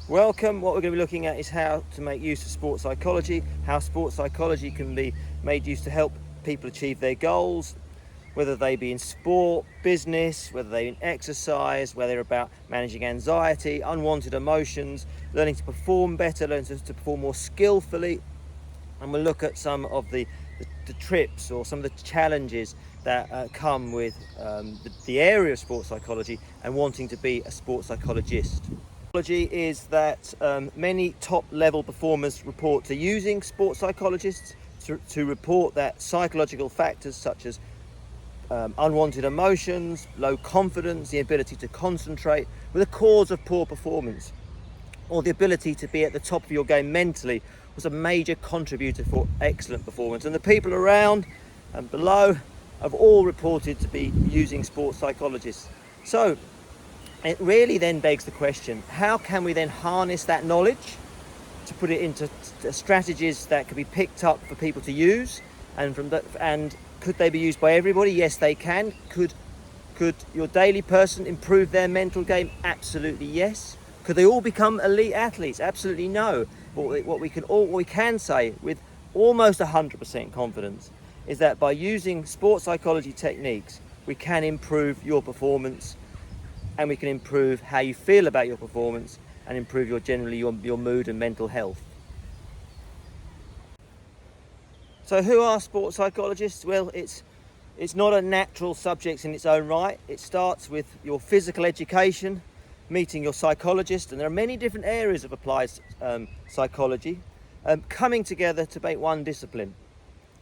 Welcome. What we're going to be looking at is how to make use of sports psychology, how sports psychology can be made use to help people achieve their goals, whether they be in sport, business, whether they're in exercise, whether they're about managing anxiety, unwanted emotions, learning to perform better, learning to perform more skillfully. And we'll look at some of the trips or some of the challenges that come with the area of sports psychology and wanting to be a sports psychologist. Psychology is that many top-level performers report to using sports psychologists to report that psychological factors such as unwanted emotions, low confidence, the ability to concentrate were the cause of poor performance, or the ability to be at the top of your game mentally was a major contributor for excellent performance. And the people around and below have all reported to be using sports psychologists. So it really then begs the question, how can we then harness that knowledge to put it into strategies that could be picked up for people to use, and could they be used by everybody? Yes, they can. Could your daily person improve their mental game? Absolutely yes. Could they all become elite athletes? Absolutely no. But what we can say with almost 100% confidence is that by using sports psychology techniques, we can improve your performance, and we can improve how you feel about your performance and improve your mood and mental health. So who are sports psychologists? Well, it's not a natural subject in its own right. It starts with your physical education, meeting your psychologist, and there are many different areas of applied psychology coming together to make one discipline.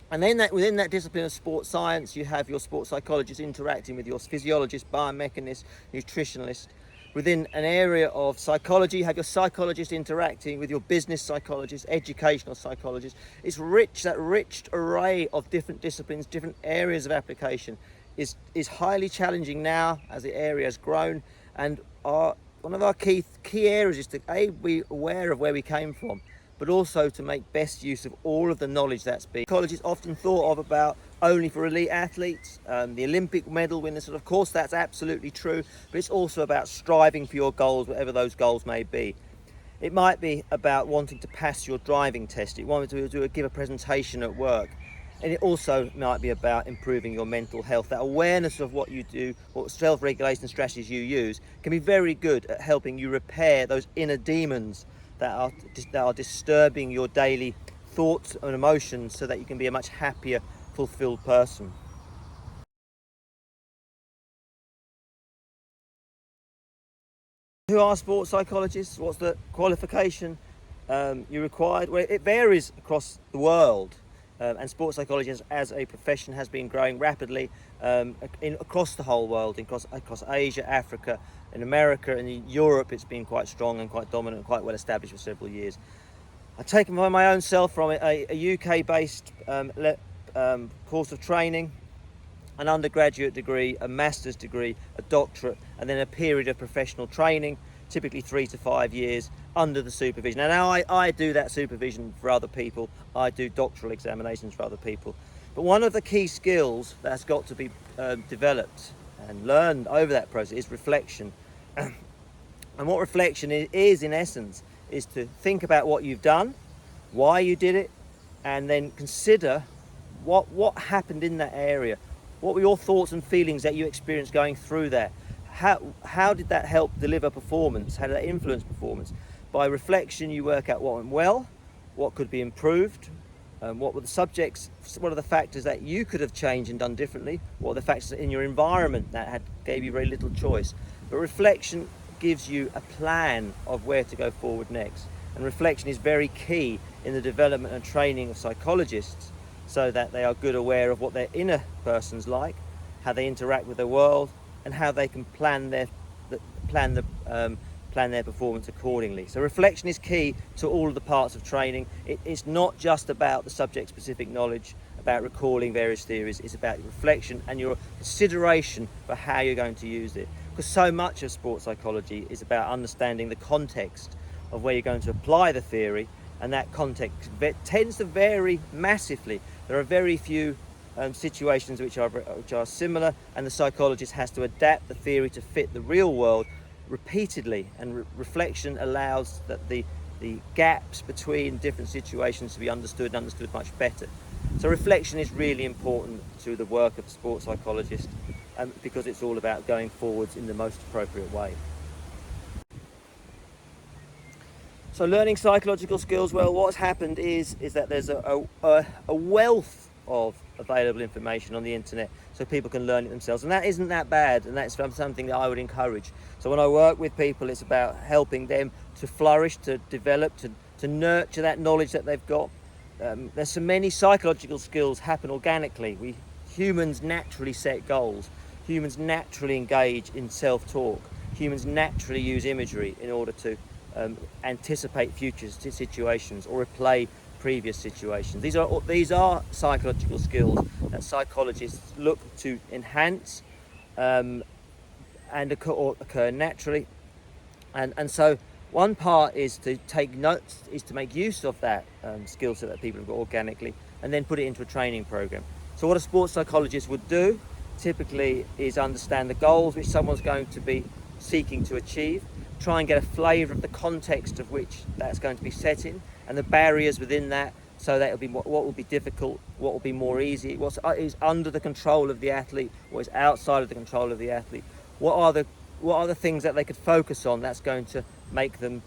And then within that discipline of sports science, you have your sports psychologist interacting with your physiologist, biomechanist, nutritionalist. Within an area of psychology, you have your psychologist interacting with your business psychologist, educational psychologist. It's rich, that rich array of different disciplines, different areas of application is highly challenging now as the area has grown. And one of our key areas is to be aware of where we came from, but also to make best use of all of the knowledge that's been. Psychology is often thought of about only for elite athletes, the Olympic medal winners, and of course that's absolutely true, but it's also about striving for your goals, whatever those goals may be. It might be about wanting to pass your driving test, it wanting to give a presentation at work, and it also might be about improving your mental health. That awareness of what you do, what self-regulation strategies you use, can be very good at helping you repair those inner demons that are disturbing your daily thoughts and emotions, so that you can be a much happier, fulfilled person. Who are sports psychologists? What's the qualification you required? Well, it varies across the world, and sports psychology as a profession has been growing rapidly across the whole world, across Asia, Africa, in America, and in Europe. It's been quite strong and quite dominant and quite well established for several years. I've taken by my own self from a UK-based course of training, an undergraduate degree, a master's degree, a doctorate, and then a period of professional training, typically 3 to 5 years under the supervision. And now I do that supervision for other people. I do doctoral examinations for other people. But one of the key skills that's got to be developed and learned over that process is reflection. And what reflection is in essence is to think about what you've done, why you did it, and then consider what happened in that area. What were your thoughts and feelings that you experienced going through that? How did that help deliver performance? How did that influence performance? By reflection, you work out what went well, what could be improved, what were the subjects, what are the factors that you could have changed and done differently, what are the factors in your environment that gave you very little choice. But reflection gives you a plan of where to go forward next. And reflection is very key in the development and training of psychologists, so that they are good aware of what their inner person's like, how they interact with the world, and how they can plan their performance accordingly. So reflection is key to all of the parts of training. It's not just about the subject-specific knowledge, about recalling various theories. It's about reflection and your consideration for how you're going to use it. Because so much of sports psychology is about understanding the context of where you're going to apply the theory, and that context tends to vary massively. There are very few situations which are similar, and the psychologist has to adapt the theory to fit the real world repeatedly, and reflection allows that the gaps between different situations to be understood much better. So reflection is really important to the work of a sports psychologist, because it's all about going forwards in the most appropriate way. So learning psychological skills, well, what's happened is that there's a wealth of available information on the internet, so people can learn it themselves, and that isn't that bad, and that's something that I would encourage. So when I work with people, it's about helping them to flourish, to develop, to nurture that knowledge that they've got. There's so many psychological skills happen organically. Humans naturally set goals. Humans naturally engage in self-talk. Humans naturally use imagery in order to anticipate future situations or replay previous situations. These are psychological skills that psychologists look to enhance and occur naturally. And so one part is to take notes, is to make use of that skill set that people have got organically, and then put it into a training program. So what a sports psychologist would do typically is understand the goals which someone's going to be seeking to achieve, try and get a flavour of the context of which that's going to be set in, and the barriers within that, so that it'll be what will be difficult, what will be more easy, what is under the control of the athlete, what is outside of the control of the athlete, what are the things that they could focus on that's going to make them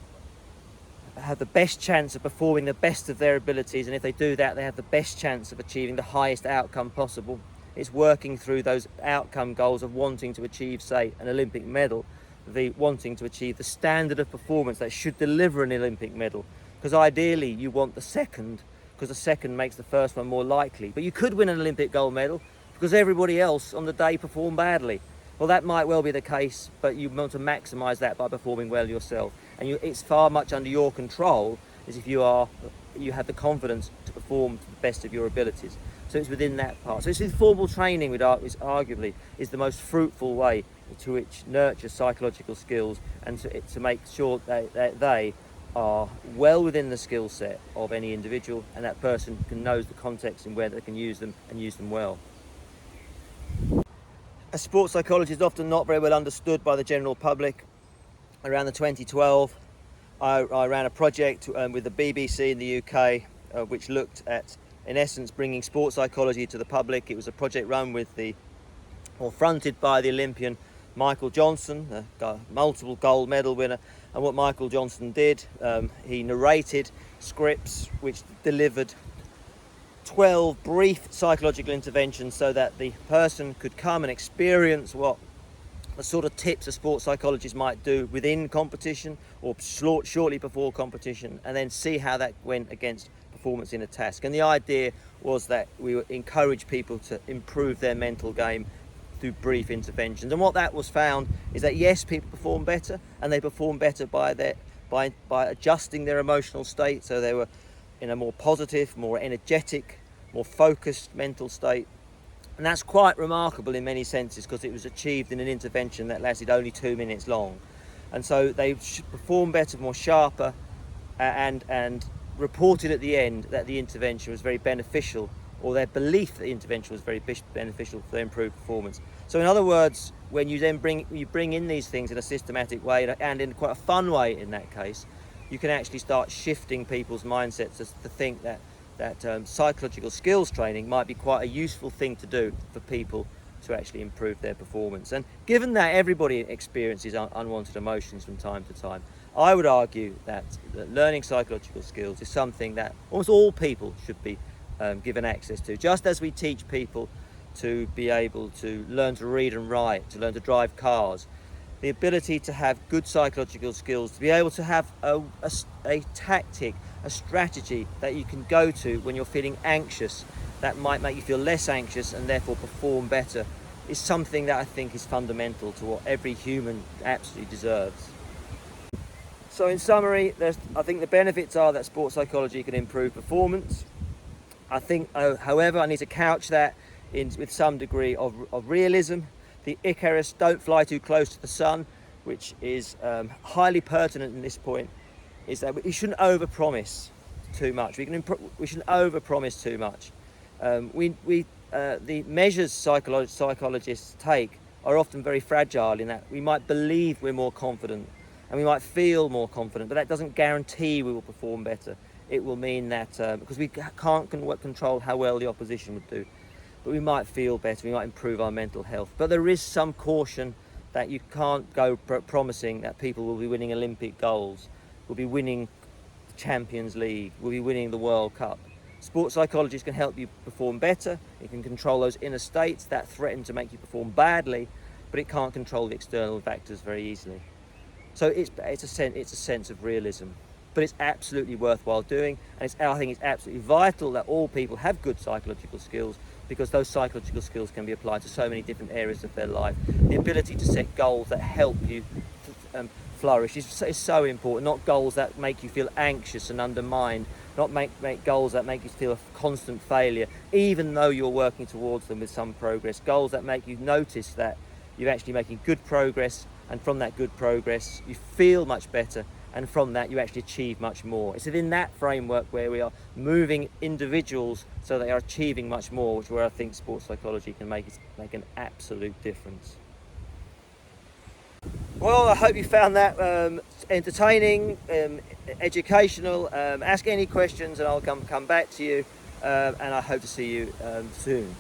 have the best chance of performing the best of their abilities, and if they do that, they have the best chance of achieving the highest outcome possible. It's working through those outcome goals of wanting to achieve, say, an Olympic medal, the wanting to achieve the standard of performance that should deliver an Olympic medal, because ideally you want the second, because the second makes the first one more likely. But you could win an Olympic gold medal because everybody else on the day performed badly. Well, that might well be the case, but you want to maximise that by performing well yourself, and it's far much under your control as if you have the confidence to perform to the best of your abilities. So it's within that part. So it's informal training, which arguably is the most fruitful way to which nurture psychological skills, and to make sure that they are well within the skill set of any individual, and that person knows the context and where they can use them, and use them well. A sports psychologist is often not very well understood by the general public. Around the 2012, I ran a project with the BBC in the UK, which looked at, in essence, bringing sports psychology to the public. It was a project run fronted by the Olympian Michael Johnson, a multiple gold medal winner. And what Michael Johnson did, he narrated scripts which delivered 12 brief psychological interventions, so that the person could come and experience what the sort of tips a sports psychologist might do within competition or shortly before competition, and then see how that went against performance in a task. And the idea was that we would encourage people to improve their mental game through brief interventions. And what that was found is that yes, people perform better, and they perform better by adjusting their emotional state, so they were in a more positive, more energetic, more focused mental state. And that's quite remarkable in many senses, because it was achieved in an intervention that lasted only 2 minutes long. And so they performed better, more sharper, and reported at the end that the intervention was very beneficial, or their belief that the intervention was very beneficial for their improved performance. So in other words, when you then bring in these things in a systematic way, and in quite a fun way in that case, you can actually start shifting people's mindsets to think that psychological skills training might be quite a useful thing to do for people to actually improve their performance. And given that everybody experiences unwanted emotions from time to time, I would argue that learning psychological skills is something that almost all people should be given access to. Just as we teach people to be able to learn to read and write, to learn to drive cars, the ability to have good psychological skills, to be able to have a tactic, a strategy that you can go to when you're feeling anxious, that might make you feel less anxious and therefore perform better, is something that I think is fundamental to what every human absolutely deserves. So in summary, I think the benefits are that sports psychology can improve performance. I think, however, I need to couch that with some degree of realism. The Icarus, don't fly too close to the sun, which is highly pertinent in this point, is that we shouldn't overpromise too much. We shouldn't overpromise too much. The measures psychologists take are often very fragile in that we might believe we're more confident and we might feel more confident, but that doesn't guarantee we will perform better. It will mean that, because we can't control how well the opposition would do, but we might feel better, we might improve our mental health. But there is some caution that you can't go promising that people will be winning Olympic goals, will be winning the Champions League, will be winning the World Cup. Sports psychologists can help you perform better. It can control those inner states that threaten to make you perform badly, but it can't control the external factors very easily. So it's a sense of realism, but it's absolutely worthwhile doing, and I think it's absolutely vital that all people have good psychological skills, because those psychological skills can be applied to so many different areas of their life. The ability to set goals that help you flourish is so important, not goals that make you feel anxious and undermined, not make goals that make you feel a constant failure, even though you're working towards them with some progress. Goals that make you notice that you're actually making good progress, and from that good progress you feel much better, and from that you actually achieve much more. It's within that framework where we are moving individuals so they are achieving much more, which is where I think sports psychology can make an absolute difference. Well, I hope you found that entertaining, educational. Ask any questions and I'll come back to you, and I hope to see you soon.